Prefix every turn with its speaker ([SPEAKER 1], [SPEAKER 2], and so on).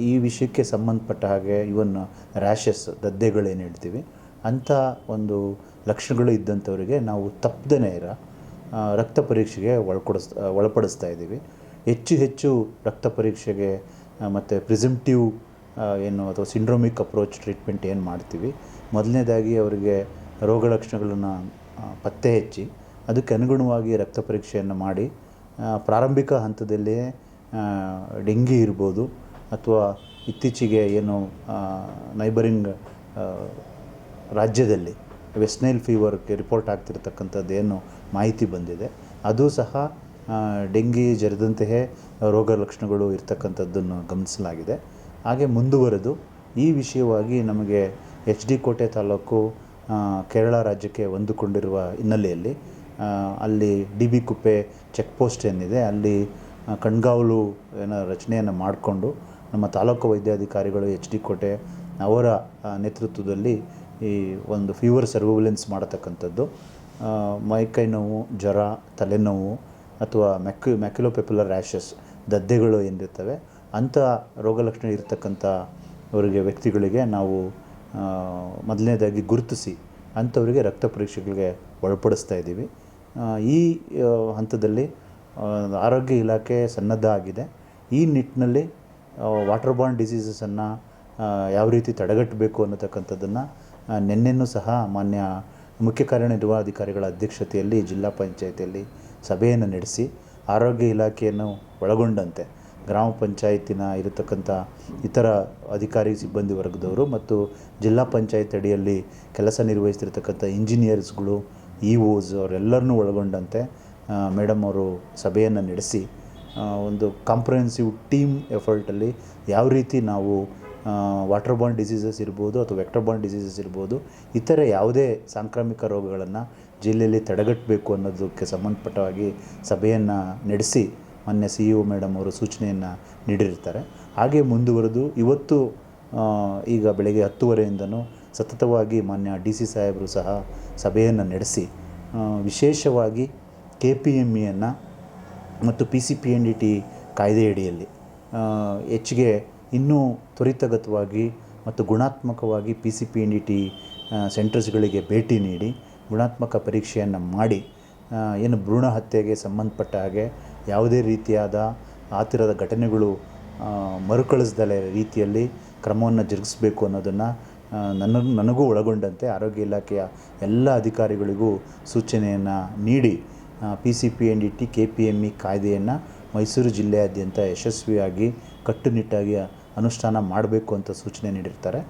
[SPEAKER 1] ಈ ವಿಷಯಕ್ಕೆ ಸಂಬಂಧಪಟ್ಟ ಹಾಗೆ ಇವನ್ ರ್ಯಾಷಸ್ ದದ್ದೆಗಳೇನು ಹೇಳ್ತೀವಿ ಅಂಥ ಒಂದು ಲಕ್ಷಣಗಳು ಇದ್ದಂಥವರಿಗೆ ನಾವು ತಪ್ಪದೇ ರಕ್ತ ಪರೀಕ್ಷೆಗೆ ಒಳಪಡಿಸ್ತಾ ಇದ್ದೀವಿ. ಹೆಚ್ಚು ರಕ್ತ ಪರೀಕ್ಷೆಗೆ ಮತ್ತು ಪ್ರಿಸಂಪ್ಟಿವ್ ಏನು ಅಥವಾ ಸಿಂಡ್ರೋಮಿಕ್ ಅಪ್ರೋಚ್ ಟ್ರೀಟ್ಮೆಂಟ್ ಏನು ಮಾಡ್ತೀವಿ, ಮೊದಲನೇದಾಗಿ ಅವರಿಗೆ ರೋಗ ಲಕ್ಷಣಗಳನ್ನು ಪತ್ತೆ ಹಚ್ಚಿ ಅದಕ್ಕೆ ಅನುಗುಣವಾಗಿ ರಕ್ತ ಪರೀಕ್ಷೆಯನ್ನು ಮಾಡಿ ಪ್ರಾರಂಭಿಕ ಹಂತದಲ್ಲಿಯೇ ಡೆಂಗಿ ಇರ್ಬೋದು ಅಥವಾ ಇತ್ತೀಚೆಗೆ ಏನು ನೈಬರಿಂಗ್ ರಾಜ್ಯದಲ್ಲಿ ವೆಸ್ಟ್ ನೈಲ್ ಫೀವರ್ಗೆ ರಿಪೋರ್ಟ್ ಆಗ್ತಿರ್ತಕ್ಕಂಥದ್ದೇನು ಮಾಹಿತಿ ಬಂದಿದೆ ಅದು ಸಹ ಡೆಂಗಿ ಜ್ವರದಂತೆಯೇ ರೋಗ ಲಕ್ಷಣಗಳು ಇರ್ತಕ್ಕಂಥದ್ದನ್ನು ಗಮನಿಸಲಾಗಿದೆ. ಹಾಗೆ ಮುಂದುವರೆದು ಈ ವಿಷಯವಾಗಿ ನಮಗೆ HD ಕೋಟೆ ತಾಲೂಕು ಕೇರಳ ರಾಜ್ಯಕ್ಕೆ ಹೊಂದಿಕೊಂಡಿರುವ ಹಿನ್ನೆಲೆಯಲ್ಲಿ ಅಲ್ಲಿ DB ಕುಪ್ಪೆ ಚೆಕ್ ಪೋಸ್ಟ್ ಏನಿದೆ ಅಲ್ಲಿ ಕಣ್ಗಾವಲು ರಚನೆಯನ್ನು ಮಾಡಿಕೊಂಡು ನಮ್ಮ ತಾಲೂಕು ವೈದ್ಯಾಧಿಕಾರಿಗಳು HD ಕೋಟೆ ಅವರ ನೇತೃತ್ವದಲ್ಲಿ ಈ ಒಂದು ಫೀವರ್ ಸರ್ವಿಲೆನ್ಸ್ ಮಾಡತಕ್ಕಂಥದ್ದು, ಮೈಕೈ ನೋವು, ಜ್ವರ, ತಲೆನೋವು ಅಥವಾ ಮ್ಯಾಕ್ಯುಲೋಪೆಪುಲರ್ ರ್ಯಾಷಸ್ ದದ್ದೆಗಳು ಏನಿರ್ತವೆ ಅಂಥ ರೋಗ ಲಕ್ಷಣ ಇರತಕ್ಕಂಥ ಅವರಿಗೆ ವ್ಯಕ್ತಿಗಳಿಗೆ ನಾವು ಮೊದಲನೇದಾಗಿ ಗುರುತಿಸಿ ಅಂಥವರಿಗೆ ರಕ್ತ ಪರೀಕ್ಷೆಗಳಿಗೆ ಒಳಪಡಿಸ್ತಾ ಇದ್ದೀವಿ. ಈ ಹಂತದಲ್ಲಿ ಆರೋಗ್ಯ ಇಲಾಖೆ ಸನ್ನದ್ಧ ಆಗಿದೆ. ಈ ನಿಟ್ಟಿನಲ್ಲಿ ವಾಟರ್ ಬಾರ್ನ್ ಡಿಸೀಸಸನ್ನು ಯಾವ ರೀತಿ ತಡೆಗಟ್ಟಬೇಕು ಅನ್ನತಕ್ಕಂಥದ್ದನ್ನು ನಿನ್ನೆನೂ ಸಹ ಮಾನ್ಯ ಮುಖ್ಯ ಕಾರ್ಯನಿರ್ವಹಣಾಧಿಕಾರಿಗಳ ಅಧ್ಯಕ್ಷತೆಯಲ್ಲಿ ಜಿಲ್ಲಾ ಪಂಚಾಯತಿಯಲ್ಲಿ ಸಭೆಯನ್ನು ನಡೆಸಿ ಆರೋಗ್ಯ ಇಲಾಖೆಯನ್ನು ಒಳಗೊಂಡಂತೆ ಗ್ರಾಮ ಪಂಚಾಯತಿನ ಇರತಕ್ಕಂಥ ಇತರ ಅಧಿಕಾರಿ ಸಿಬ್ಬಂದಿ ವರ್ಗದವರು ಮತ್ತು ಜಿಲ್ಲಾ ಪಂಚಾಯತ್ ಅಡಿಯಲ್ಲಿ ಕೆಲಸ ನಿರ್ವಹಿಸ್ತಿರ್ತಕ್ಕಂಥ ಇಂಜಿನಿಯರ್ಸ್ಗಳು, EOs ಅವರೆಲ್ಲರನ್ನೂ ಒಳಗೊಂಡಂತೆ ಮೇಡಮ್ ಅವರು ಸಭೆಯನ್ನು ನಡೆಸಿ ಒಂದು ಕಾಂಪ್ರಹೆನ್ಸಿವ್ ಟೀಮ್ ಎಫರ್ಟಲ್ಲಿ ಯಾವ ರೀತಿ ನಾವು ವಾಟರ್ ಬಾರ್ನ್ ಡಿಸೀಸಸ್ ಇರ್ಬೋದು ಅಥವಾ ವೆಕ್ಟರ್ ಬಾರ್ನ್ ಡಿಸೀಸಸ್ ಇರ್ಬೋದು ಇತರೆ ಯಾವುದೇ ಸಾಂಕ್ರಾಮಿಕ ರೋಗಗಳನ್ನು ಜಿಲ್ಲೆಯಲ್ಲಿ ತಡೆಗಟ್ಟಬೇಕು ಅನ್ನೋದಕ್ಕೆ ಸಂಬಂಧಪಟ್ಟ ಹಾಗೆ ಸಭೆಯನ್ನು ನಡೆಸಿ ಮಾನ್ಯ CEO ಮೇಡಮ್ ಅವರು ಸೂಚನೆಯನ್ನು ನೀಡಿರ್ತಾರೆ. ಹಾಗೆ ಮುಂದುವರೆದು ಇವತ್ತು ಈಗ ಬೆಳಗ್ಗೆ 10:30 ಸತತವಾಗಿ ಮಾನ್ಯ DC ಸಾಹೇಬರು ಸಹ ಸಭೆಯನ್ನು ನಡೆಸಿ ವಿಶೇಷವಾಗಿ KPMEಯನ್ನು ಮತ್ತು PCPNDT ಕಾಯ್ದೆಯಡಿಯಲ್ಲಿ ಹೆಚ್ಚಿಗೆ ಇನ್ನೂ ತ್ವರಿತಗತವಾಗಿ ಮತ್ತು ಗುಣಾತ್ಮಕವಾಗಿ PCPNDT ಸೆಂಟರ್ಸ್ಗಳಿಗೆ ಭೇಟಿ ನೀಡಿ ಗುಣಾತ್ಮಕ ಪರೀಕ್ಷೆಯನ್ನು ಮಾಡಿ ಏನು ಭ್ರೂಣ ಹತ್ಯೆಗೆ ಸಂಬಂಧಪಟ್ಟ ಹಾಗೆ ಯಾವುದೇ ರೀತಿಯಾದ ಆ ಥರದ ಘಟನೆಗಳು ಮರುಕಳಿಸ್ದಲೇ ರೀತಿಯಲ್ಲಿ ಕ್ರಮವನ್ನು ಜರುಗಿಸಬೇಕು ಅನ್ನೋದನ್ನು ನನಗೂ ಒಳಗೊಂಡಂತೆ ಆರೋಗ್ಯ ಇಲಾಖೆಯ ಎಲ್ಲ ಅಧಿಕಾರಿಗಳಿಗೂ ಸೂಚನೆಯನ್ನು ನೀಡಿ PCPNDT KPME ಕಾಯ್ದೆಯನ್ನು ಮೈಸೂರು ಜಿಲ್ಲೆಯಾದ್ಯಂತ ಯಶಸ್ವಿಯಾಗಿ ಕಟ್ಟುನಿಟ್ಟಾಗಿ ಅನುಷ್ಠಾನ ಮಾಡಬೇಕು ಅಂತ ಸೂಚನೆ ನೀಡಿರ್ತಾರೆ.